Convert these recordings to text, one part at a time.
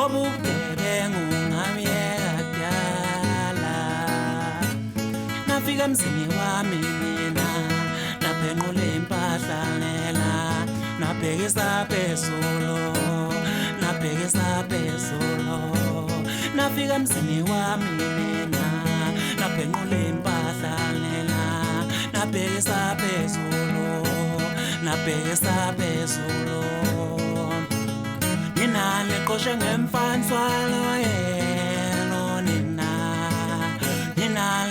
Obugebengu ngamyeka kudala. Nafika emzini wami mina naphenqula impahla ngela nabhekisa phezulu nafika emzini wami mina naphenqula impahla ngela nabhekisa phezulu nina leqoshe ngemfantswalo yelo nina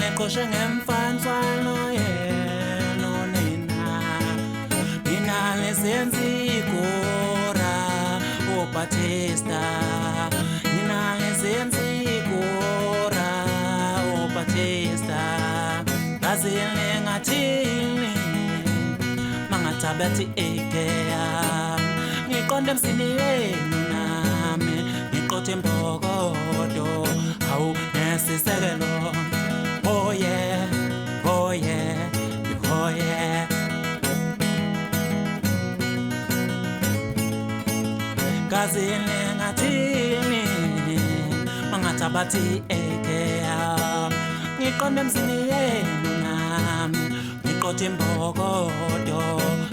leqoshe ngemfantswalo yelo nina lesenzi igora uPhathizwe nina lesenzi igora uPhathizwe ngazile ngathini mangathabathi ekeya ngiqonde emsini wenu nami ngiqothe imbokodo hawu nesisekelo oh yeah ngazile ngathini mangathabathi ekeya ngiqonde emsini wenu nami ngiqothe imbokodo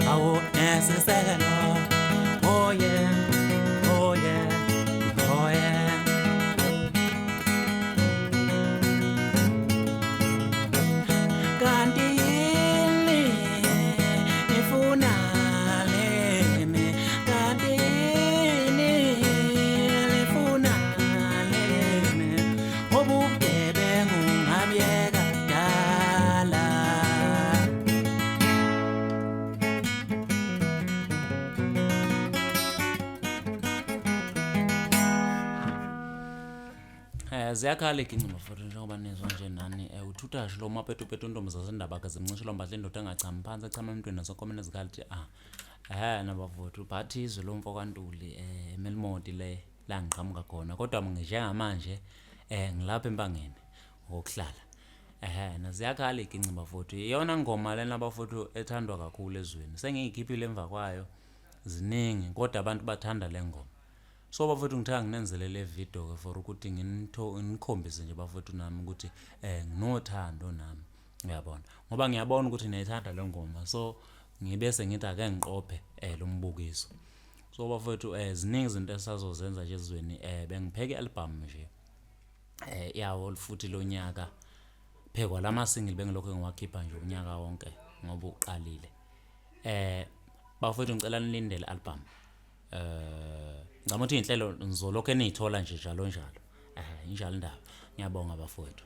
hawu nesisekelo oh yeah kanti yini nifuna lene kanti yini nifuna lene obugebengu ngabuyeka kudala. Ziyakhala iginci bafowethu njengoba nizwa nje nani uthuthashi lo mapethu intombi zasendaba zimncishela mbadla indoda engachami phansi echama emntwini nasekomeni ezikhathi nabafowethu uPhathizwe lo mfo kaNtuli emelimoti le la ngiqhamuka khona kodwa njengamanje ngilapha empangeni ngokuhlala naziyakhala iginci bafowethu iyona ngoma lena bafowethu ethandwa kakhulu ezweni sengiyikhiphile emva kwayo ziningi kodwa abantu bathanda le ngoma. So bafowethu ngithanda nginenzele le video ke for ukuthi nginikhombise nje bafowethu nami ukuthi nginothando nami uyabona ngoba ngiyabona ukuthi niyayithanda le ngoma so ngibese ngithi ake ngiqophe lo mbukiso. So bafowethu ziningi izinto esazozenza nje ezweni bengipheke album nje yawo futhi lo nyaka phekwa lama single bengilokho ngiwakhipha nje unyaka wonke ngoba uqalile bafowethu ngicela nilindele album ngicela ukuthi inhlelo nizolokho enizithola nje njalo injalo indaba. Ngiyabonga bafowethu.